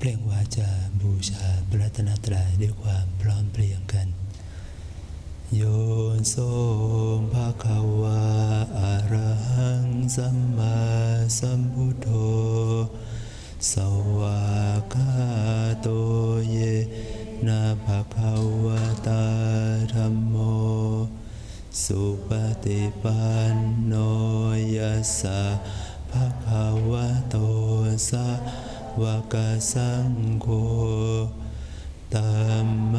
ล่งวาจาบูชาพระรัตนตรัยด้วยความพร้อมเพรียงกันโยโสภะคะวาอะระหังสัมมาสัมพุทโธสวากขาโตเยนะภะคะวะตาธัมโมสุปฏิปันโนยัสสะภะคะวะโตสาวกสังโฆธัมม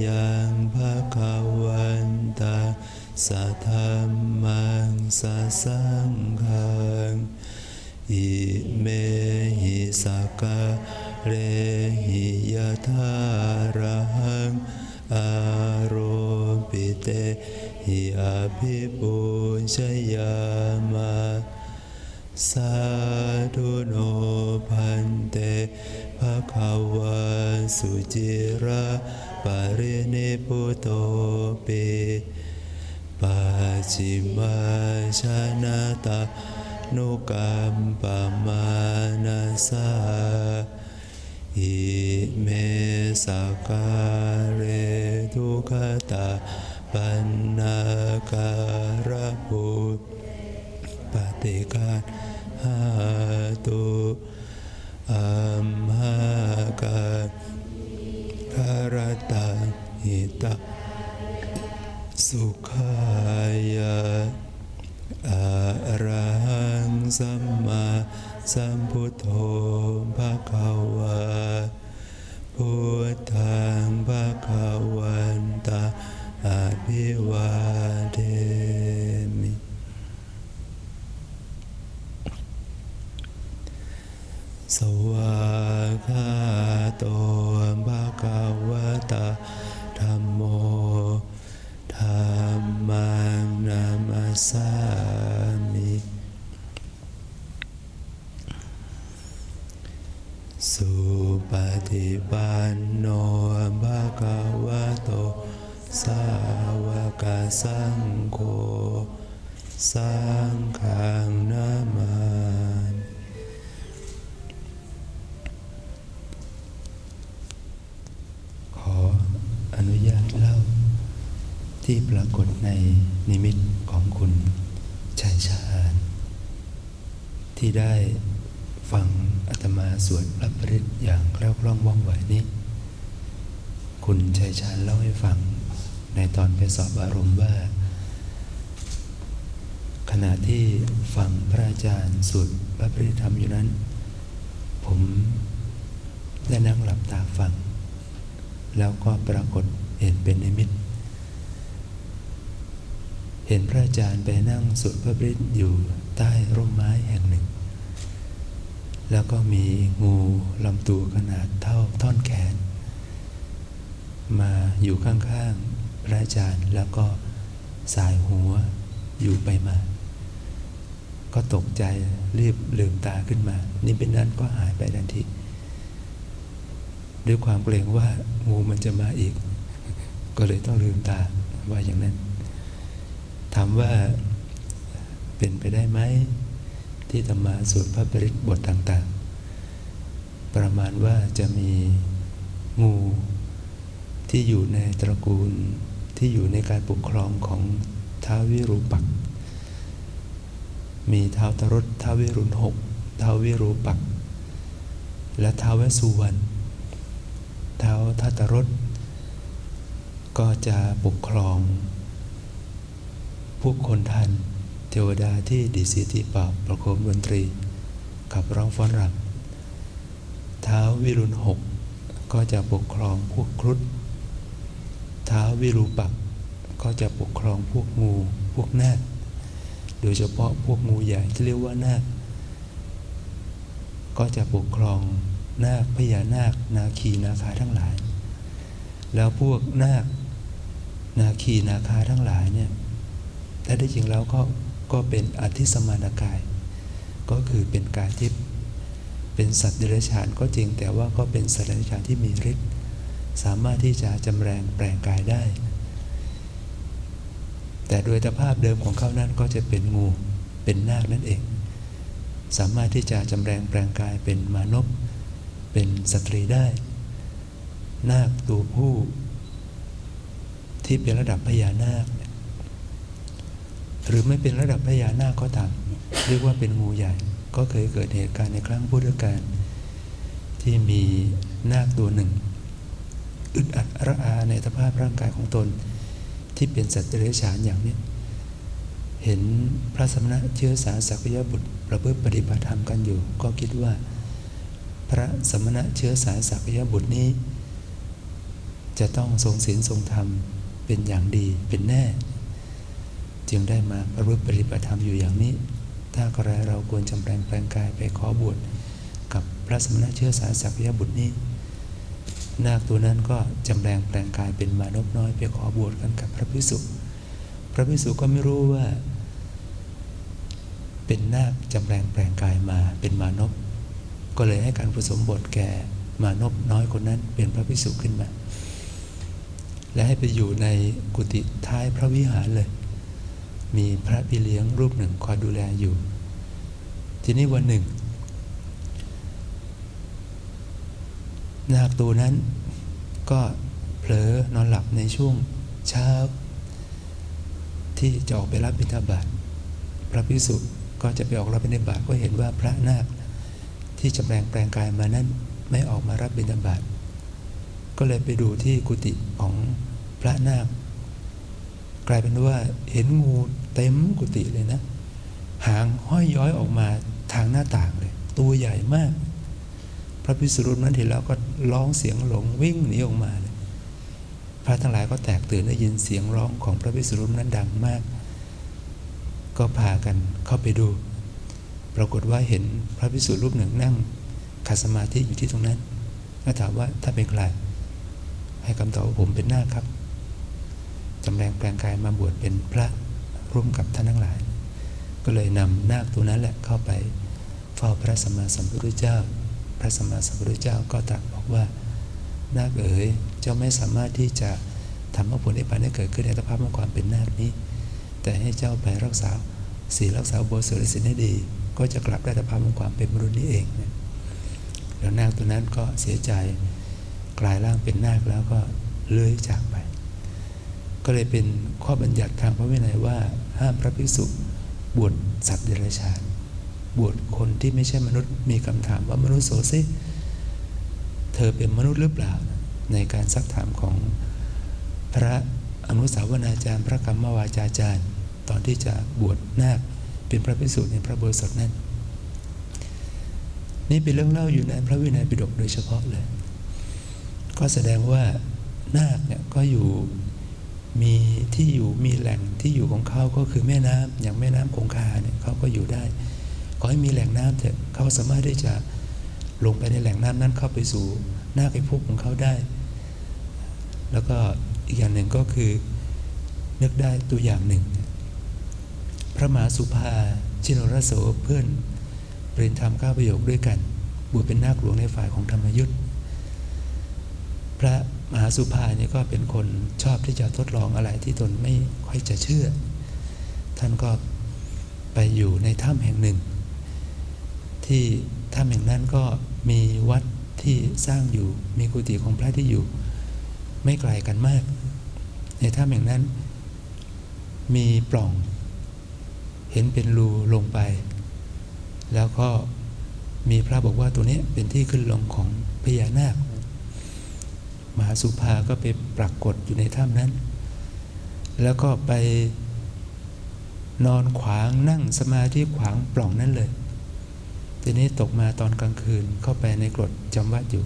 ยังภะคะวันตังสัทธัมมังสัสสังฆังอิเมหิสักกะเรหิยะถาระหังอาโรปิเตหิอาภิปุชยามะสาธุโนพันเตภะคะวะสุจิระปะรินิพพุโตปิปัจฉิมาชนะตานุกัมปมานาสาอิเมสักการะทุกขตาปันนาการะปุปฏิฆาหาตุอัมหากาคารตาหิตาสุขายะอะระหังสัมมาสัมพุทโธภะคะวะพุทธังภะคะวันตังอะภิวาเทมิสวากขาโตภะคะวะตาธัมโมธัมมังนามัสสามิสุปฏิปันโนภะคะวะโตสาวกสังโฆสังฆังนามามิขออนุญาตเล่าที่ปรากฏในนิมิตของคุณชัยชาญที่ได้ฟังอาตมาสวดพระปริตรอย่างแคล่วคล่องว่องไวนี้คุณชัยชาญเล่าให้ฟังในตอนไปสอบอารมณ์ว่าขณะที่ฟังพระอาจารย์สวดพระปริตรธรรมอยู่นั้นผมได้นั่งหลับตาฟังแล้วก็ปรากฏเห็นเป็นนิมิตเห็นพระอาจารย์ไปนั่งสวดพระปริตรอยู่ใต้ร่มไม้แห่งหนึ่งแล้วก็มีงูลำตัวขนาดเท่าท่อนแขนมาอยู่ข้างๆพระอาจารย์แล้วก็สายหัวอยู่ไปมาก็ตกใจรีบลืมตาขึ้นมานี่เป็นนั้นก็หายไปทันทีด้วยความเกรงว่างูมันจะมาอีกก็เลยต้องลืมตาว่าอย่างนั้นถามว่าเป็นไปได้ไหมที่ธรรมาสวดพระปริตรบทต่างๆประมาณว่าจะมีงูที่อยู่ในตระกูลที่อยู่ในการปกครองของท้าววิรูปักษ์มีท้าวตรสท้าววิรุณหกท้าววิรูปักษ์และท้าวเวสสุวรรณท้าวทัตตรสก็จะปกครองผู้คนทันเทวดาที่ดีสีที่เป่าประโคมดนตรีขับร้องฟ้อนรำท้าววิรุณหกก็จะปกครองพวกครุฑท้าววิรูปักษ์ก็จะปกครองพวกงูพวกนาคโดยเฉพาะพวกงูใหญ่ที่เรียกว่านาคก็จะปกครองนาคพญานาคนาคีนาคาทั้งหลายแล้วพวกนาคนาคีนาคาทั้งหลายเนี่ยแต่ได้จริงแล้วก็เป็นอธิสมานกายก็คือเป็นกายทิพย์เป็นสัตว์เดรัจฉานก็จริงแต่ว่าก็เป็นสัตว์เดรัจฉานที่มีฤทธิ์สามารถที่จะจำแรงแปลงกายได้แต่โดยสภาพเดิมของเขานั้นก็จะเป็นงูเป็นนาคนั่นเองสามารถที่จะจำแรงแปลงกายเป็นมานพ เป็นสตรีได้นาคตัวผู้ที่เป็นระดับพญานาคหรือไม่เป็นระดับพญานาคก็ตามเรียกว่าเป็นงูใหญ่ก็เคยเกิดเหตุการณ์ในครั้งพุทธกาลที่มีนาคตัวหนึ่งอึดอัดระอาในสภาพร่างกายของตนที่เป็นสัตว์เดรัจฉานอย่างนี้เห็นพระสมณะเชื้อสายสักยบุตรประพฤติปฏิบัติธรรมกันอยู่ก็คิดว่าพระสมณะเชื้อสายสักยบุตรนี้จะต้องทรงศีลทรงธรรมเป็นอย่างดีเป็นแน่จึงได้มาประพฤติปฏิบัติธรรมอยู่อย่างนี้ถ้าใครเราควรจำแปลงกายไปขอบวชกับพระสมณะเชื้อสายสักยบุตรนี้นาคตัวนั้นก็จำแปลงกายเป็นมานพน้อยไปขอบวชกันกับพระภิกษุพระภิกษุก็ไม่รู้ว่าเป็นนาคจำแปลงกายมาเป็นมานพก็เลยให้การผสมบทแก่มานพน้อยคนนั้นเป็นพระภิกษุขึ้นมาและให้ไปอยู่ในกุฏิท้ายพระวิหารเลยมีพระพี่เลี้ยงรูปหนึ่งคอยดูแลอยู่ทีนี้วันหนึ่งนาคตัวนั้นก็เผลอนอนหลับในช่วงเช้าที่จะออกไปรับบิณฑบาตพระภิกษุก็จะไปออกรับบิณฑบาตก็เห็นว่าพระนาคที่จะแปลงกายมานั้นไม่ออกมารับบิณฑบาตก็เลยไปดูที่กุฏิของพระนาคกลายเป็นว่าเห็นงูเต็มกุฏิเลยนะหางห้อยย้อยออกมาทางหน้าต่างเลยตัวใหญ่มากพระภิกษุรูปนั้นเห็นแล้วก็ร้องเสียงหลงวิ่งหนีออกมาเลยพระทั้งหลายก็แตกตื่นได้ยินเสียงร้องของพระภิกษุรูปนั้นดังมากก็พากันเข้าไปดูปรากฏว่าเห็นพระภิกษุรูปหนึ่งนั่งขัดสมาธิอยู่ที่ตรงนั้นก็ถามว่าถ้าเป็นใครให้คำตอบว่าผมเป็นนาคครับจำแปลงกายมาบวชเป็นพระร่วมกับท่านทั้งหลายก็เลยนำนาคตัวนั้นแหละเข้าไปเฝ้าพระสัมมาสัมพุทธเจ้าพระสัมมาสัมพุทธเจ้าก็ตรัสบอกว่านาคเอ๋ยเจ้าไม่สามารถที่จะทำให้ผลนิพพานได้เกิดขึ้นในสภาพของความเป็นนาคนี้แต่ให้เจ้าไปรักษาศีลรักษาอุโบสถศีลให้ดีก็จะกลับได้สภาพของความเป็นมนุษย์นี้เองแล้วนาคตัวนั้นก็เสียใจกลายร่างเป็นนาคแล้วก็เลื้อยจากไปก็เลยเป็นข้อบัญญัติทางพระวินัยว่าห้ามพระภิกษุบวชสัตว์เดรัจฉานบวชคนที่ไม่ใช่มนุษย์มีคำถามว่ามนุษย์โสสิเธอเป็นมนุษย์หรือเปล่าในการซักถามของพระอนุสาวนาจารย์พระกรรมวาจาจารย์ตอนที่จะบวชนาคเป็นพระภิกษุในพระโบสถนั้นนี่เป็นเรื่องเล่าอยู่ในพระวินัยปิฎกโดยเฉพาะเลยก็แสดงว่านาคเนี่ยก็อยู่มีที่อยู่มีแหล่งที่อยู่ของเขาก็คือแม่น้ำอย่างแม่น้ำคงคาเนี่ยเขาก็อยู่ได้ขอให้มีแหล่งน้ำเถอะเขาสามารถที่จะลงไปในแหล่งน้ำนั้นเข้าไปสู่นาคภพของเขาได้แล้วก็อีกอย่างหนึ่งก็คือนึกได้ตัวอย่างหนึ่งพระมหาสุภาชินรโสเพื่อนเรียนธรรม9ประโยคด้วยกันบวชเป็นนาคหลวงในฝ่ายของธรรมยุทธพระมหาสุภาเนี่ยก็เป็นคนชอบที่จะทดลองอะไรที่ตนไม่ค่อยจะเชื่อท่านก็ไปอยู่ในถ้ำแห่งหนึ่งที่ถ้ำแห่งนั้นก็มีวัดที่สร้างอยู่มีกุฏิของพระที่อยู่ไม่ไกลกันมากในถ้ำแห่งนั้นมีปล่องเห็นเป็นรูลงไปแล้วก็มีพระบอกว่าตัวนี้เป็นที่ขึ้นลงของพญานาคมหาสุภาก็ไปปรากฏอยู่ในถ้ำนั้นแล้วก็ไปนอนขวางนั่งสมาธิขวางปล่องนั้นเลยทีนี้ตกมาตอนกลางคืนเข้าไปในกรดจำวัดอยู่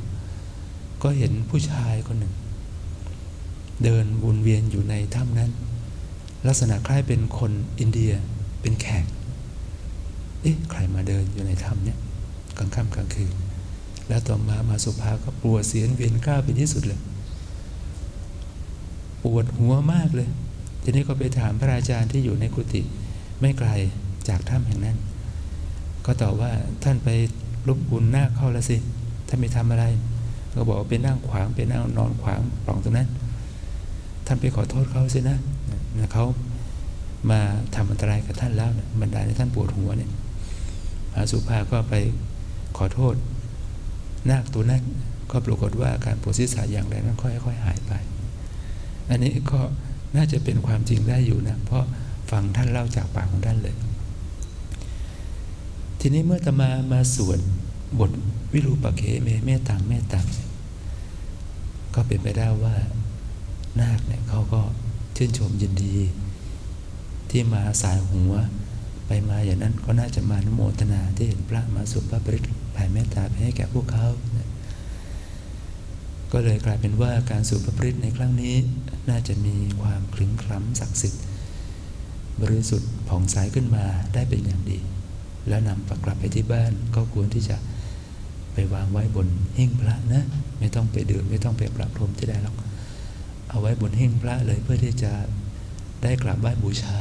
ก็เห็นผู้ชายคนหนึ่งเดินวนเวียนอยู่ในถ้ำนั้นลักษณะคล้ายเป็นคนอินเดียเป็นแขกใครมาเดินอยู่ในถ้ำเนี่ยกลางค่ำกลางคืนแล้วต่อมามาสุภาก็ปวดเสียนเวียนก้าวเป็นที่สุดเลยปวดหัวมากเลยทีนี้ก็ไปถามพระอาจารย์ที่อยู่ในกุฏิไม่ไกลจากถ้ำแห่งนั้นก็ตอบว่าท่านไปรบกวนนาคเข้าแล้วสิท่านไปทำอะไรก็บอกว่าไปนั่งขวางไปนั่งนอนขวางปล่องตรงนั้นท่านไปขอโทษเขาสินะเขามาทำอันตรายกับท่านแล้วบรรดาในท่านปวดหัวเนี่ยมหาสุภาก็ไปขอโทษ นาคตัวนั้นก็ปรากฏว่าการปวดศีรษะอย่างแรงนั้นค่อยๆหายไปอันนี้ก็น่าจะเป็นความจริงได้อยู่นะเพราะฟังท่านเล่าจากปากของท่านเลยทีนี้เมื่อตมาสวดบทวิรูปักเขเมตังก็เป็นไปได้ว่านาคเนี่ยเขาก็ชื่นชมยินดีที่มาสายหัวไปมาอย่างนั้นก็น่าจะมานุโมทนาที่เห็นพระมาสวดพระปริตรแผ่เมตตาไปให้แก่พวกเขาก็เลยกลายเป็นว่าการสวดพระปริตรในครั้งนี้น่าจะมีความขลึงคล้ำศักดิ์สิทธิ์บริสุทธิ์ผ่องใสขึ้นมาได้เป็นอย่างดีแล้วนำกลับไปที่บ้านก็ควรที่จะไปวางไว้บนหิ้งพระนะไม่ต้องไปดื่มไม่ต้องไปประพรมที่ใดหรอกเอาไว้บนหิ้งพระเลยเพื่อที่จะได้กราบไหว้บูชา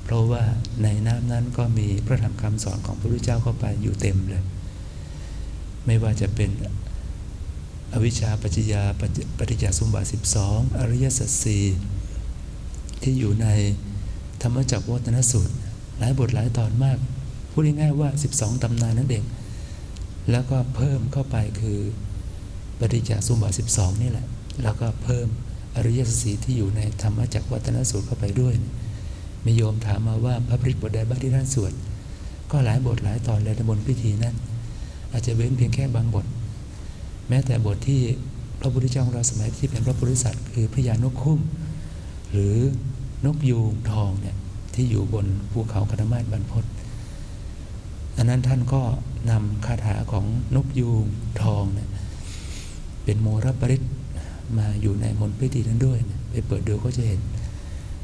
เพราะว่าในน้ำนั้นก็มีพระธรรมคำสอนของพระพุทธเจ้าเข้าไปอยู่เต็มเลยไม่ว่าจะเป็นอวิชชาปัจจยาปฏิจจสมุปบาท12อริยสัจ4ที่อยู่ในธรรมจักรวัฒนสูตรหลายบทหลายตอนมากพูดง่ายๆว่า12ตำนานนั่นเองแล้วก็เพิ่มเข้าไปคือปฏิจจสมุปบาท12นี่แหละแล้วก็เพิ่มอริยสัจ4ที่อยู่ในธรรมจักรวัฒนสูตรเข้าไปด้วยมีโยมถามมาว่าพระปริตรบทใดบ้างที่ท่านสวดก็หลายบทหลายตอนเลยในบนพิธีนั้นอาจจะเว้นเพียงแค่บางบทแม้แต่บทที่พระพุทธเจ้าของเราสมัยที่เป็นพระโพธิสัตว์คือพญานกคุ้มหรือนกยูงทองเนี่ยที่อยู่บนภูเขากนมาศบรรพตอันนั้นท่านก็นำคาถาของนกยูงทองเนี่ยเป็นโมรปริตมาอยู่ในมนต์พิธีนั้นด้วยไปเปิดดูก็จะเห็น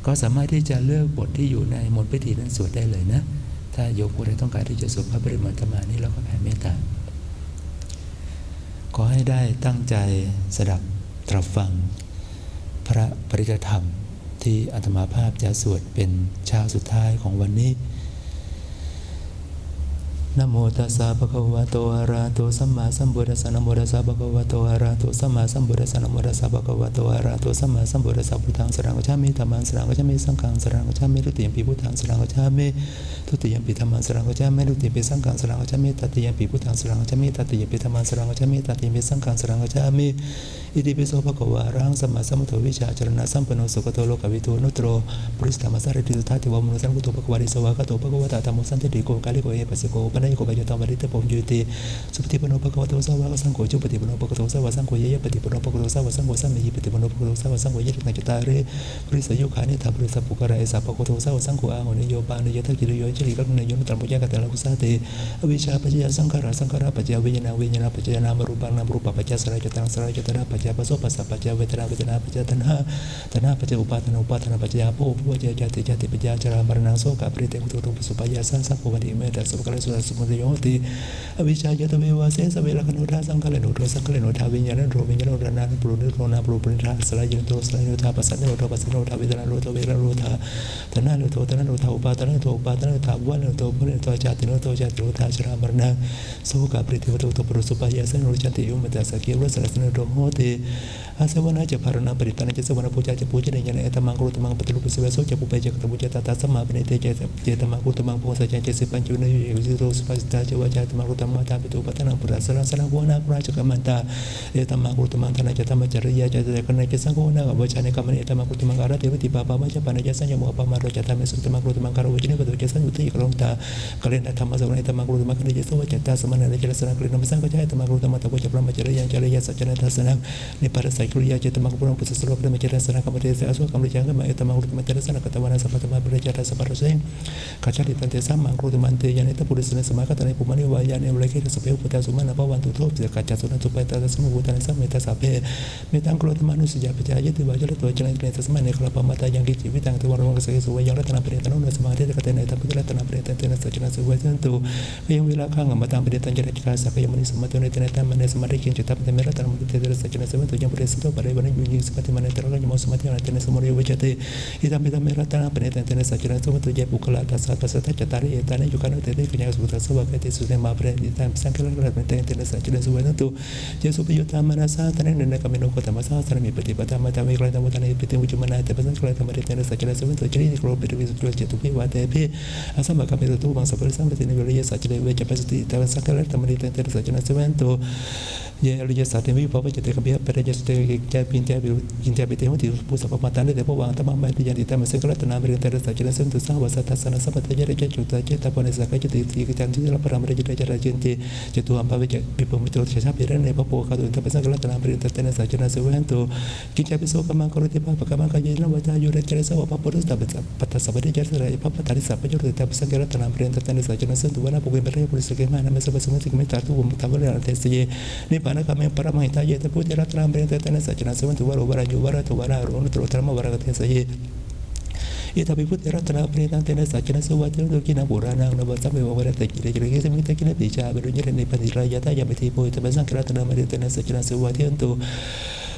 ก็สามารถที่จะเลือกบทที่อยู่ในมนต์พิธีนั้นสวดได้เลยนะถ้าโยมผู้ใดต้องการที่จะสวดพระปริตรเหมือนอาตมานี่เราก็แผ่เมตตาขอให้ได้ตั้งใจสดับตรับฟังพระปริยธรรมที่อาตมาภาพจะสวดเป็นเช้าสุดท้ายของวันนี้นะโมตัสสะภะคะวะโตอะระหะโตสัมมาสัมพุทธัสสะนะโมตัสสะภะคะวะโตอะระหะโตสัมมาสัมพุทธัสสะนะโมตัสสะภะคะวะโตอะระหะโตสัมมาสัมพุทธัสสะพุทธังสรณังคัจฉามิธัมมังสรณังคัจฉามิสังฆังสรณังคัจฉามิทุติยมปิพุทธังสรณังคัจฉามิทุติยมปิธัมมังสรณังคัจฉามิทุติยมปิสังฆังสรณังคัจฉามิตติยมปิพุทธังสรณังคัจฉามิตติยมปิธัมมังสรณังคัจฉามิตติยมปิสังฆังสรณังคัจฉามิอิติปิโสภะคะวะอะระหังสัมมาสัมพุทโธวิชาจรณะสัมปันโนสุขโตโลกวิทูนุตโรปุริสธรรมสารติสุทธาติวมนุสังกุโตภะคะวะริสวะกะโตภะคะวะตะธัมโมสันติโกกาลิโกเอปัสสิโกปะนะโยโกปะยะตังวะริตะปมยุติสุปฏิปโนภะคะวะโตสาวกสังโฆจุปฏิปโนภะคะวะโตสาวกสังโฆเยยะปฏิปโนภะคะวะโตสาวกสังโฆสัมมิหิปฏิปโนภะคะวะโตสาวกสังโฆเยยะตังจตาริปุริสโยคานิธาปุริสปุกะระเอสะภะคะวะโตสาวกสังโฆอาหุนิโยปานิยะทักขิริโยจิริกังนโยนุตตัมปุญญะกะตะละกุสาติอวิชชาปัจจยสังขารสังขารปัจจยวิญญาณวิญญาณปัจจยนามรูปังนามรูปปัจจยสลายจตังสลายจตระปัจจยปโสปัสสะปัจจยเวทนาปัจจยตัณหาปัจจยอุปาทานปัจจยภพปัจจยจติปัจจยชรามรณะโสกะปริเตกุตุปุสุปายาสัพพวันติเมตตาสุภกะเลสุสมุทโยติอวิชชายะตเววาเสสเวลคโนทาสังขะเลโนโทสังขะเลโนทาวิญญาณโรวิญญาณโรนาปุโรนิโรนาปุโรปริทาสลายโตสลายโทปัสสะโนโทปัสสะโนทาเวทนาโรโทเวรโรธาตนะโนโทตนะโนทาอุปาทานโทอุปาทานทาวันโนโทปุเรโตจติโนโทจติโรธาชรามรณะโสกะปริเตวโตปุสุปายาสันโรจันติยุมตาสกิรสลสนโรโหติอาสวนาจะภารณะปริตานะจะสวนาปูจาจะปูจเนยนะเอตมังกรุตมังปฏิรูปสิเวโสจะปุเปจะกตบุจตตาสัมมาปณิเตเจตมังกรุตมังโพสัจจะสิปัญจุนยุยสิโรสุปัสตาจะวาจาตมังกรุตมังตาปิตุปัตนังปุระสลังสลังวนาปุราจกมันตาเอตมังกรุตมังธนาจะธรรมจริยาจะเจกนัยจะสังโฆนาวจานิกรรมเอตมังกรุตมังอาราเทวติปาปามัจจปานจะสัญญโมปามาโรจะธรรมสุตมังกรุตมังคารวจินิกตุจะสัญญุติกรมตากเลนธรรมสวรรค์เอตมังกรุตมังคณิจะสวัจตาสมณะเลจสนังกเลนมัสังกจายเอตมังกรุตมังตะโกจะพระมจริยาจริยาสัจจนะทัสนังนิพพานสัยกริยาเจตมังกรุตปุสสโลกธรรมจริยาสนังกรรมเทสอสุกรรมจังกรรมเอตมังกรุตมังเทสนังกตวานาสัพพะธรรมะปริจารสัพพะรสเงขจริตันเตสัมมังกรุตมันเตยานิตปุริสเนสมาคตานิปุมานิวายานิเวลกิสเปอุปตาสุมานะภวันตุโทจะกัจจสุนันตุเปตาสมุบุตานิสัมเมตาสัพเพเมตังกรุตมานุสยาปัจจายติวาจลตัวจนันเตสมาเนคลปมาตายังกิจิวิตังตวารวังเสสุวยังรัตนาปริตานุสมาเทกเตเนตัพพุทธรัตนาปริตาเตนะสัจนะสุเวสันตุยังเวลาข้างมาตามปริตันจริยาสักยมนิสมาตุเนเตนะตัมมันเนสมาริกินจิตตัพเตเมรัตนามุตเตเตสัจนะสุเวตุยังปริสุทธิ์ปริวันยุยิสมาติมันเนตระกัญโมสมาติมันเตนะสมุริวิจติอิตัมปิตัมเมรัตนาปริตันเตนะสัจนะสุเวตุเยปุกลาตัสสะตัสสะจตาริเอตานิยุคานุเตเตกิญญาสุตัส สวะเกติสุเตมาเปรติตามสังฆราชเป็นเตนเตนะสัจจะสุวรรณตุเจสุปยุตตามนาสาตนะนินกามิโนโคตมัสสะสรมิปฏิปตามาตามิกลาตมุตานิปิติมุจมนาเตปสังฆราชธรรมเรเตนะสัจจะสุวรรณตุจริติโกรปิตุวิสุตุเจตุภิวาเตภิอาสัมมะกามิตุบังสัพพะสัมปตินิเวรยสัจจะเวจปัสติตาสังฆราชธรรมเรเตนะสัจจะสุวรรณตุเยอริยสัจเทวิภวจเตกะเบียปะเรยสเตจาปินจาบิอินจาปิเตหุติปุสัพพมาตันเตภวังตมะมะติยันติตามะสังฆราชนาเรเตนะสัจจะสุวรรณตุสาวะสัทธัสสะสัพพะตะยะเรจจุตะเจตปะเนสักจติติกิจันติละปะรามเรจเตจาราจินติจตุอัมภะเวจปิปมิโตชะชะปิเรเนภะโพคาตุตะปะสังฆราชนาเรเตนะสัจจะสุวรรณตุกิจจาปิโสกะมังกรติภะปะกะมังกะเยนะวะจายุเรเจสะวะปะปุรุสตะปัตตะสัพพะเดจาระภะปะตาริสัพพะยุเรตะปะสังฆราชนาเรเตนะสัจจะสุตุวะนะปุเกเปเรปุริสเกมานะเมสะปะสมุติเมตตาตุวะมุตตะวะเรนะเตสเยนิพพานกะเมปะระมหิตายะตะพุทธรัตนาเรเตนะสัจจะสุวรรณตุวะโรวะรายุวะระตุวะระโรนุตโรธรรมวะระกะเทสเยอิทาภิพุทธิรัตนาปริตังเตนะสัจจะสุวัตโตกินาปุรานังนวสัมเมวะเรตกิเลจิเรสมิตะกินะปิจาเบรุญเรเนปฏิรายะตายะมิทิโพยตะสังฆรัตนาเมเตนะสัจจะสุวัตโต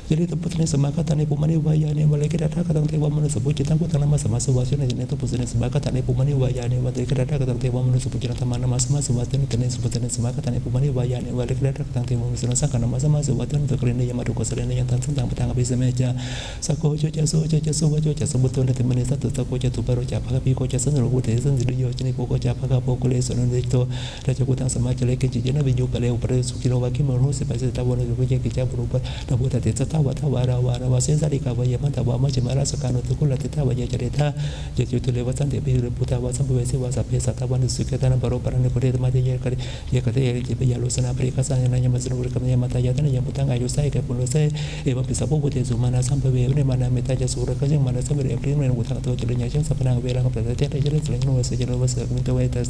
jadi tempat ini semakatan ibu mani wayani malaikat datang katang tewa manusia puji tangku tanah masa masa wasiun ini tempat ini semakatan ibu mani wayani malaikat datang katang tewa manusia puji tanah mana masa masa wasiun ini tempat ini semakatan ibu mani wayani malaikat datang katang tewa manusia sangka nama masa masa wasiun untuk kerana yang madu kosalnya yang tanpa tentang petang habis meja sako cuaca cuaca sebetulnya teman ini satu sako cuaca baru capa kapi cuaca senuru bude sendu yo cini pokok capa kapo kulit senun itu raja kutang sama celek cincin biju kaleu pada sukino waki mahu sepasi tahu anu kucing kicap berubah nabu tadi tawara wasen sari kawaya manta wa ma jemara sakano tukula tita waya cerita jadi tu lewat santai biru puta wa sampai wesi wa sape satawan suketana baru parane kode mati ya kade ya kade ya jibe ya lusana prikasa yang nanya masuk berkamnya mata ya tan yang putang ayu saya ke pun saya bisa puput ya zumana sampai we ne mana meta ja sura kajeng mana sampai april men utang tu jelenya jeng sapana we lang pada tete jere seleng no wesi jero wesi minta we tas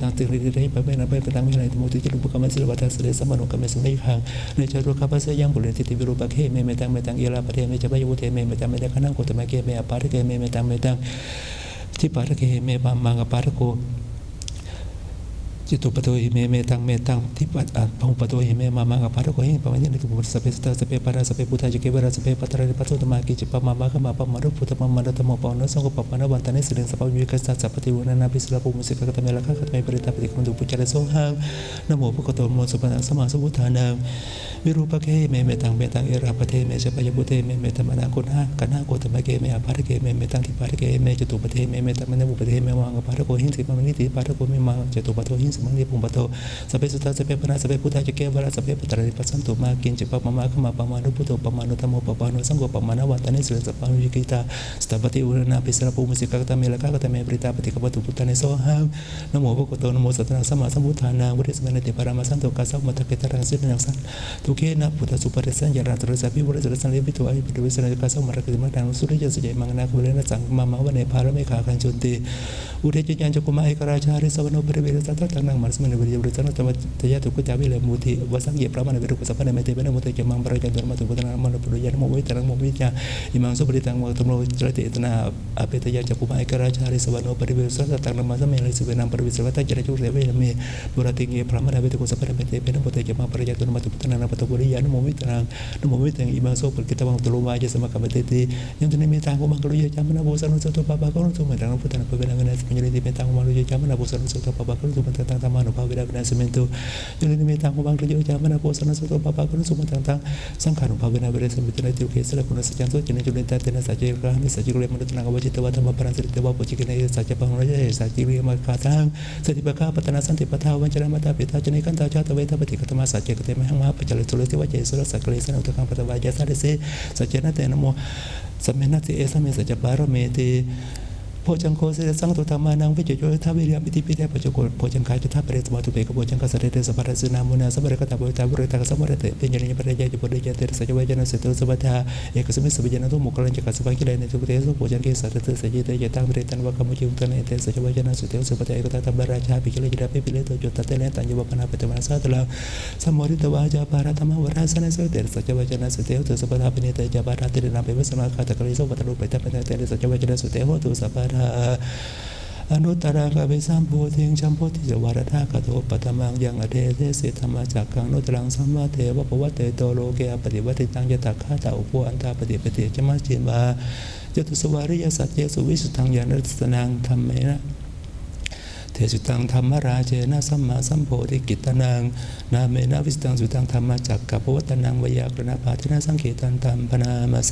tang tiri dai pa ben apa petang men itu mutu jilu buka masih batas sele sama no kames nei hang ne jero kapasa yang boleh titi biru pakai metang ialah pada yang mencapai wujud metang kanan kota mereka apa ke metangที่ปาร์เกเมบามางปาร์โกจิตุปโตหิเมตังที่ปัดพงปโตหิเมมามางปาร์โกหิปะมันนี่คือสัพเพสตาสัพเพปาราสัพเพพุทธาจิเกวราสัพเพปัตตาริปัตโตตมากิจิปะมามาคะมาปะมารุพุทธปะมารุตมะปะนะสังกปะปะนะวันตานิสิเรสัพพวิกัสสะสัพพติวนานาภิสระภูมิสิกะกะตะเมละคะกะตะเมปริตาปฏิกุณุปุจจาระโสหังนะโมภะคะโตโมสุปะนะสมมาสัพพุทธานังวิรูปะเกเมตังเอราปะเทเมเสปะยะปุเตเมตมะนากุณะกะนะโกตมะเกเมอภารเกเมตังทิปารเกเมจตุปะเทเมตมะนะบุปะเทเมวังปารโกหินสิมะมะนิติปารโกเมมังจตุปะโตหินสิมะนิปุปะโตสัพเพสุตตาสัพเพปะนะสัพเพพุทธาจิเกวราสัพเพปัตตาริปัสสันตุมากินจิปะมะมะคะมาปะมานุพุทโธปะมานุธัมโมปะปะนุสังโฆปะมานะวันตานิสิสัพพะวิกิตาสตปฏิอุรณาภิสระภูมิสิกะกะตะเมละคะกะตะเมปริตาปฏิกะปะตุพุทธานิโสหังนะโมภะคะโตนะโมสัตตะสัมมาสัมพุทธานังวุฒิสมะเนติปะระมะสันโตกัสสะมะตะเกตะรังสินังสันทุเกนะพุทธสุปะริสัญญาณตระสัพพิวรสันเลปิตุอาภิปุริสนะกัสสะมะระกะติมะตังสุริยะสะเจมังนะคุเรนะสังมะมะวะเนภารเมฆาคันจุนติอุเทจญัญจกุมะเอกราชาริสวโนปริเวรสัตตะตังนังมัสมะเนวิริยบริสันตมะตยะตุกุจาวิเลมุติวสังเยปรามะเนวิรุกุสัพพะเนเมเตเปนะมุตะเจมังปะระจันตุมะตุกุตนะมะนะปุริยะนะโมวิตรังโมวิจาอิมังสุปริตังวะตุโมจระติตนะอเปตยะจักกุมะเอกราชาริสวโนปริเวรสัตตะตังนังมัสมะเนสิเวนังปริวิสวัตตะจระจุเรเวนะเมปุระติเงพรามะเนเวตุกุสัพพะเนเมเตเปนะมุตะเจมังปะระจันตุมะตุกุตนะนะปะตะปุริยะนะโมวิตรังนะโมวิตังอิมังสุปริkita bang tulu aja sama kameteti yang tuni metang ko mangkelu ya jaman abosan soto papa ko tu metang putan apa bena bena penjeli metang malu ya jaman abosan soto papa ko tu metang tamano pa bena bena semento jadi metang ko mangkelu ya jaman abosan soto papa ko tu metang sangkar pa bena bena semento itu ke sela kuna sejan so jene jule tena saja kan saja kule menurut tenaga wajib tawa tambah peran cerita bawa cikine saja bang raja saja wi makatang setiba ka patanasan tiba tahu wancara mata pita jene kan ta jata weta pati ketema saja ketema hang ma pecale tulis wajah sura sakalesan untuk kan pada wajah sadese sajana te namo samena te esa me saja para me teพอจังโคเสสังตุธรรมานังวิจโยทาวิริยมิติปิเตปะโจโกพอจังกายจุทาเปรตมาตุเปกพอจังกษัตริย์สัพพะสุนามุนาสัพพะกตาบุตาบุริตาสัพพะเตเป็นญญาปริยะจุปริยะเตสัจวะจนะเสตุสัพพะเอกสมิสัพพะจนะตุมุกลัญจกัสสะกิเลนะจุปเตสุพอจังเกสัตตะสัจเตยะตังเรตันวะกมุจิอุตนะเตสัจวะจนะสุเตสัพพะเอกตาตัมบราชาปิกิเลจิดาปิปิเลโตจุตตะเลตัญญวะปนะเปตมะสะตะลาสัมโมริตวะจาปาระธรรมวราสนะเสเตสัจวะจนะสุเตโตสัพพะปิเนเตจาปาระเตนะเปวะสมาคาตะกะลิโสวัตโรเปตะเปตะเตสัจวะจนะสุเตโหตุสัพพะอนุตตรังกเวสัมโพธิงชัมโพธิจวารธากโตปัตมังยังอเทเทสิธรรมจักขังนุตรังสัมมาเทวะปวัตเตโตโลเกปฏิวัติตังยตถาตาอุปอันตาปฏิปติจมัจจินวาจตุสวาริยสัจเจสุวิสุทธังญาณรัตนังธรรมเมนะ เทสุตังธรรมราเจนะสัมมาสัมโพธิกิตนังนาเมนะวิสตังสุตังธรรมจักกัปวัตนังวยากรณปาทินะสังเขตันตัมปนามาเส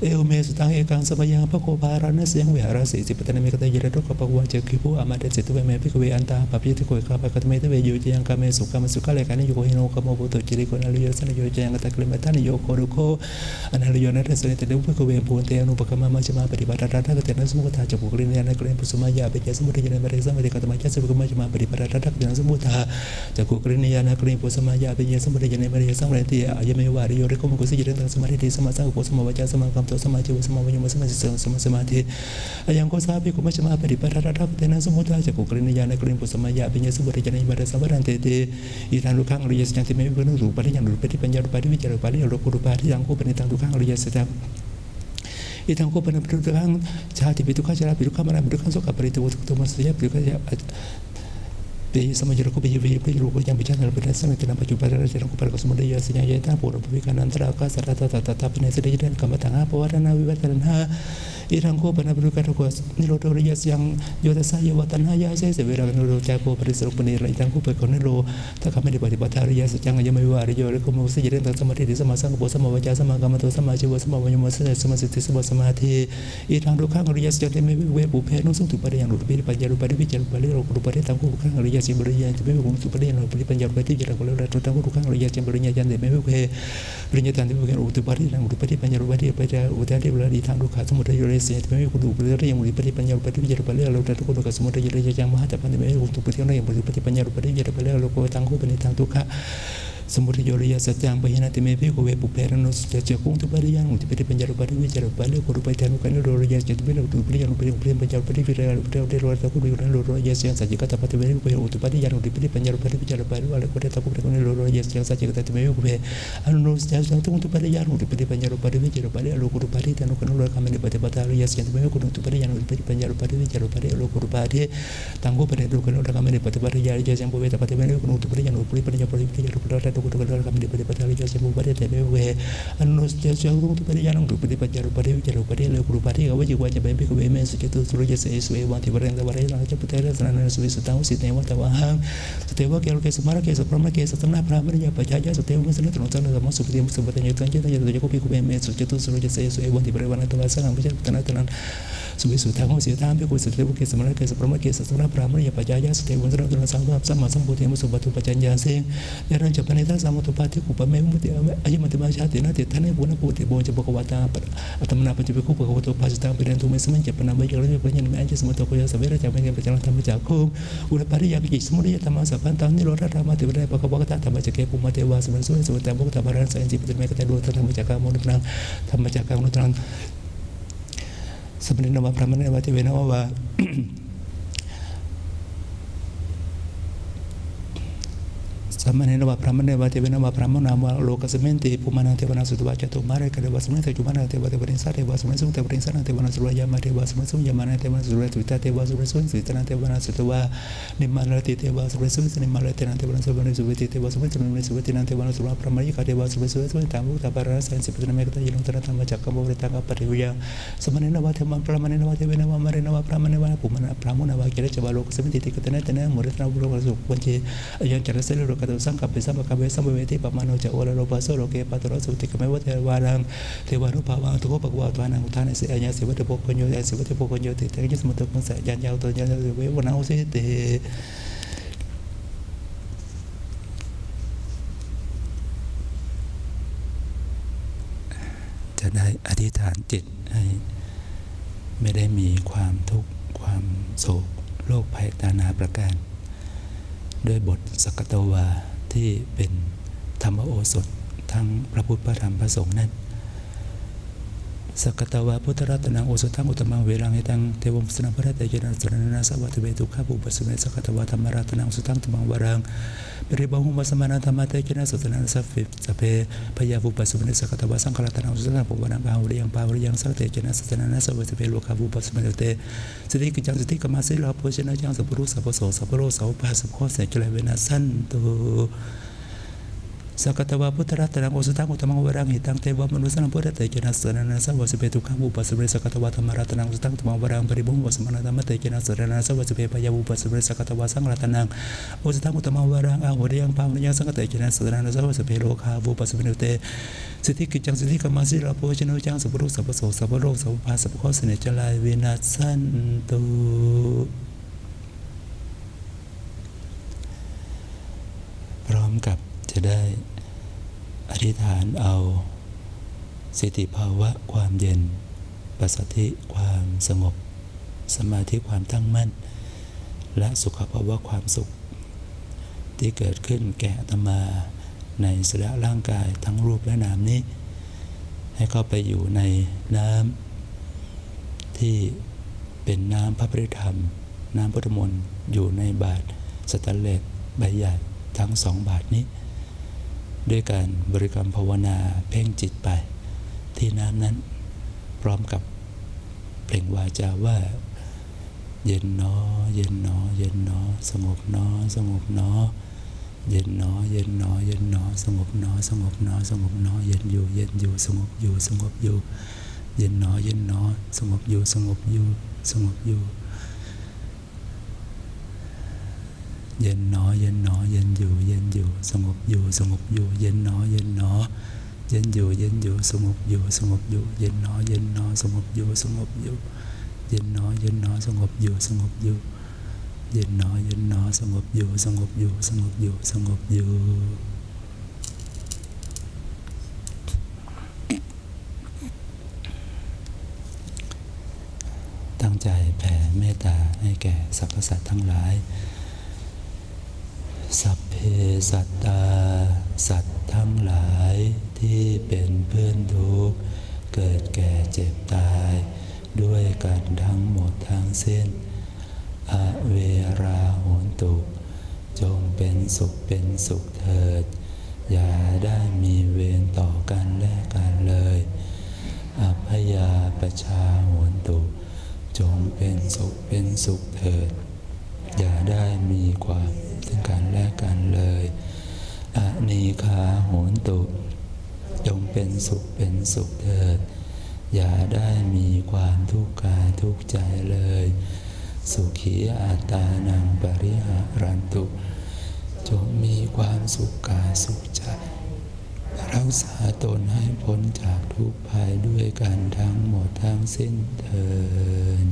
เอวเมสุตังเอกังสมยังพระโคภารณเสียงวิหารสีสิปตนเมกตยระดกปะวะเจคิภูอามาเดสิตเวเมพิกเวอันตาปะพิทิโกยคาปะกตเมตเวโยจังกาเมสุกามสุกะเลกานิโยหิโนกโมโบโตจิริโกนาลิโยสนโยจังกตะกลิมตันโยโครุโคอนาลิโยนัตสเนตเดวพิกเวภูนเตอนุปกมะมัจมาปฏิบัติรัตถกเตนะสมุทธาจักขุกรินยานกรินปุสมายาเปเจสมุทยานเมเรสัมเมติกตมะจัสสุกมัจมาปฏิบัติรัตถกเตนะสมุทธาจักขุกรินยานกรินปุสมายาเปเจสมุทยานเมเรสัมเมติอายเมวาริโยริโกมกุสิจิรังสมาธิสมาสังโฆสมาวจาสมาคัมโตสมาจิวสมาวิญญาณสมาธิอายังโกสาภิกุมัชมาปฏิปทารัตเตนะสมุทธาจักขุกรินยานกรินปุสมายาเปเจสมุทยานเมเรสัมวันเตเตอิทานลุขังอริยสัจติเมวิปนุรูปะทิยังรูปะทิปัญญารูปะทิวิจารูปะทิโลกุรูปะทิยังโกปนิตังลุขังอริยสัจอิทังโคปนัมปิตุขังชาติปิตุขังชราปิตุขังมรณะปิตุขังโสกปริตุวุตุมัสยะปิตุขังเปยสมัยเราก็ไปยืมไปรู้ก็ยังไปจันทร์เป็นสมัยที่นำปัจจุบันเราจะต้องไปกับสมุทรยาสัญญาณตั้งปวดระพิการนันตระก็สัตตตเป็นในสติยันกรรมต่างๆเพราะว่านาวิวัฒนาอิทังโคปนัมปิตุขังทุกข์นิโรธริยสังโยตัสสะโยวัตนาญาเสสเวรานิโรธาโคปริสรุปนิอิทังโคเป็นคนนิโรถ้าเขาไม่ได้ปฏิบัติอริยสัจจังยังไม่ว่าอริยหรือก็มุสยิเรนตั้งสมาธิสมาสังโฆสมาวจาสมากรรมโตสมาชีวสมาวิญญาณสมาสติสมาสมาธิอิทังทุกขังอริยสัจจะไม่เวปุเพนุสุตุปริยังหลุดปัญญาหลุดปัญญาวิจารณ์ปัญญาหลุดปัญญาตั้งโคขังอริยสัจบริยานจะไม่กุมสุปริยันหลุดปัญญาปฏิจจารกุลเลตุตั้งโคขังอริยสัจบริยานจะไม่เวปริญญาตันที่เวกันอุตุปริยังหลุดปัญญาหลุดปัญญาปัญญาอุตติบริอิทังทุกขังสมุทัยเรสจะไม่กุมปริยังหลุดปัญญาปฏิวิจารปัญญาหลุดตั้งโคขังสมุทัยเรสจังมหาจักรพันธ์ไม่กุมตุปฏิยังหลุดปัญญาหลุดปัญญาปัญญาหลุดตั้งโคปนิทังทุกขะสมุทัยโรยสัจจังปะหินาติเมพิโกเวปุเพรนุสจะกุงตุปริยังอุติปฏิปัญญาปฏิวิจารปัญญาโครุปัยทานุกันิโรยสัจจะไม่หลุดปริยังปริยังปัญญาปฏิวิจารปัญญาเดโรตะกุริโรยสัจสัจจิกตปฏิเวริโกอุติปฏิยังอุติปฏิปัญญาปฏิวิจารปัญญาอะไรก็ได้ตะกุริโกนิโรยสัจสัจจิกตติเมพิโกเวอนุสจะกุงตุปริยังอุติปฏิปัญญาปฏิวิจารปัญญาโลกุรุปฏิทานุกันิโรคามินิปฏิปทาโรยสัจจะไม่กุงตุปริยังอุติปฏิปัญญาปฏิวิจารปัญญาโลกุรุปฏิตั้งโคปนิโรกันิโรคามินิปฏิปทาโรยสัจจะไม่ปฏิเวริกุงตุปริยังอุติปฏิปัญญาปฏิวิจารปัญญาโลกุรุปฏิคามินิปฏิปทาโรยสัจจะไม่ปฏิเวริอนุสจะกุงตุปริยังอุติปฏิปัญญาปฏิวิจารปัญญาโลกุรุปฏิกวจิวะจะเป็นพิกเวเมสุจตุสุรยเสสเววันติวเรนตวะเรนังจะพุทธะรัตนันสุวิสุตังสิเตวะตวะหังสเตวะเกลเกสมาระเกสพรหมเกสสัมนาพระมริยปัจจายะสเตวะสนตรสังสัมสุปฏิมุสุปฏิญตังเจตยะจะกุพิกเวเมสุจตุสุรยเสสเววันติวเรวันตวะสังพิจารณาตนันสุวิสุทธังโหสิตามพิกุสเตวะเกสมาระเกสพรหมเกสสัมนาพระมริยปัจจายะสเตวะสนตรสังสัมมาสัมพุทธิมุสุปตุปัจจัญญาเสงยะรัญจปณิทัสสมุตุปาติกุปะเมมุติอายมัติมาชาตินาติทันเนปุณปุติโบจะปะกวาตาอัตมนาปัจจุบันคุปะกวาโตภาสิตังปิเรนตุเมสมัญจะปนาเมยะระปัญญาเมอัญจสมุตโตโคยะสเวระจักเมเกปัจจังธรรมจักขุอุรปาริยาปิจิสมุริยธรรมะสัพพันตังนิโรธธรรมะเทวะปะกวะกตธรรมจักเกปุมะเทวะสมัสสุสุตตะมุตตะภรังสัญจิปติเมกตะโลธรรมจักกามนุตรังธรรมจักกังนุตรังสัมปเนนะวะพระมเนวะเทเวนะวะสัมมาเนนะวะพระมเนวะเทเวนะวะพระมนามะโลกัสเมนติภูมานังเทวนาสุตวะจตุมาเรกะเดวะสมัยเตจุมานังเทวะเทวะเรนสะเทวะสมัยสุเทวะเรนสะนังเทวะนาสุรยามะเทวะสมัยสุยามานังเทวะสุรตุตะเทวะสุรสุสิตนังเทวะนาสุตวะนิมมาลติเทวะสุรสุสินิมมาลตินังเทวะนาสุรสุวิติเทวะสมัยสุนิสุวิตินังเทวะนาสุรพระมริกะเทวะสุรสุวิตามุตตะปะระสันสิปติเมกตะยิโนตระธรรมจักกัมโมเรตังกัปปะริวิยังสัมมาเนนะวะเทวะพระมเนนะวะเทเวนะวะมะเรนะวะพระมเนวะภูมานังพระมนะวะเกเรจวะโลกัสเมนติติกตะเนตะเนมุริตนะบุโรกสุปัญเจอยัญจระเสริโรกะตุสังกัปเปสัมปะกะเวสัมเวติปะมาโนจะโอละโลปัสโสโลเกปัตตโรสุติกะเมวะเทวานังเทวานุภาวังตุโกปะกวะตวานังอุทานะเสยะสิวะเตโพกโยสิวะเตโพกโยติเตยสมุตตะกุงสะยัญญาโตยัญญาเววะนาอุสิเตจะได้อธิษฐานจิตให้ไม่ได้มีความทุกข์ความโศกโรคภัยนานาประการด้วยบทสักกตวาที่เป็นธรรมโอสถทั้งพระพุทธพระธรรมพระสงฆ์นั้นสักกตวาพุทธรัตนังโอสถังอุตมังเวรังหิตังเทวมสนัพพระเตยนะสรณนาสวัตเวทุข้าภูปัสสเมสักกตวาธรรมรัตนังสุตังธรรมังวรังปริบังหุมัสมานาธรรมะเตยนะสุตนันสัพพิสเพพยาภูปัสสเมสักกตวาสังฆรัตนังสุตังปุวนังกาหุริยังปาวริยังสักเตยนะสุตนันสัพพิสเพโลกาภูปัสสเมเตสติกิจังสติกมาสิลาโพชนะจังสัพพุสัพพโสสัพพโรสัพพะสัพพะเสจเลเวนะสันตุ สักตวาพุทธรัตนังโอสุตังอุตมังวรังหิตังเทวมนุสนังพุทธเตจนะสรณะสัพพะเปตุขังอุปสเรสักตวาธรรมรัตนังโอสุตังอุตมังวรังปริบุญวสมณธรรมเตจนะสรณะสัพพะเปปยาอุปสเรสักตวาสังรัตนังโอสุตังอุตมังวรังอาหุเรียงภาวนิยังสังกเตจนะสรณะสัพพะเปโลคาอุปสเรเตสิทธิกิจจังสิทธิกรรมสิราโพชโนจังสัพพะโรสัพพะโสสัพพะโรสัพพะภาสัพพะข้อเสนจลายวินาศสันตุพร้อมกับจะได้อธิษฐานเอาสติภาวะความเย็นปัสสัทธิความสงบสมาธิความตั้งมั่นและสุขภาวะความสุขที่เกิดขึ้นแก่อาตมาในสรีระร่างกายทั้งรูปและนามนี้ให้เข้าไปอยู่ในน้ำที่เป็นน้ำพระปริธรรมน้ำพุทธมนต์อยู่ในบาตรสแตนเลสใบใหญ่ทั้งสองบาตรนี้ด้วยการบริกรรมภาวนาเพ่งจิตไปที่น้ำนั้นพร้อมกับเปล่งวาจาว่าเย็นหนอเย็นหนอเย็นหนอสงบหนอสงบหนอเย็นหนอเย็นหนอเย็นหนอสงบหนอสงบหนอสงบหนอเย็นอยู่เย็นอยู่สงบอยู่สงบอยู่เย็นหนอเย็นหนอสงบอยู่สงบอยู่สงบอยู่เย็นหนอเย็นหนอเย็นอยู่เย็นอยู่สงบอยู่สงบอยู่เย็นหนอเย็นหนอเย็นอยู่เย็นอยู่สงบอยู่สงบอยู่เย็นหนอเย็นหนอสงบอยู่สงบอยู่เย็นหนอเย็นหนอสงบอยู่สงบอยู่เย็นหนอเย็นหนอสงบอยู่สงบอยู่สงบอยู่สงบอยู่ตั้งใจแผ่เมตตาให้แก่สรรพสัตว์ทั้งหลายสัพเพสัตตาสัตว์ทั้งหลายที่เป็นเพื่อนทุกข์เกิดแก่เจ็บตายด้วยกันทั้งหมดทั้งสิ้นอเวราโหนตุจงเป็นสุขเป็นสุขเถิดอย่าได้มีเวรต่อกันและกันเลยอภยาปชาโหนตุจงเป็นสุขเป็นสุขเถิดอย่าได้มีความถึงกันและกันเลยอนีคาโหนตุจงเป็นสุขเป็นสุขเถิดอย่าได้มีความทุกข์กายทุกข์ใจเลยสุขีอัตตานังปริหารันตุจงมีความสุขกายสุขใจรักษาตนให้พ้นจากทุกข์ภัยด้วยกันทั้งหมดทั้งสิ้นเถิด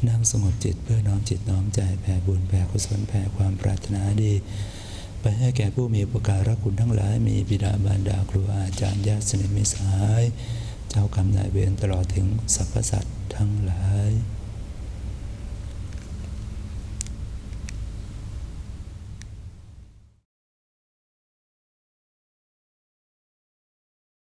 นั่งสงบจิตเพื่อน้อมจิตน้อมใจแผ่บุญแผ่กุศลแผ่ความปรารถนาดีไปให้แก่ผู้มีอุปการะคุณทั้งหลายมีบิดามารดาครูอาจารย์ญาติสนิทมิตรสหายเจ้ากรรมนายเวรตลอดถึงสรรพสัตว์ทั้งหลาย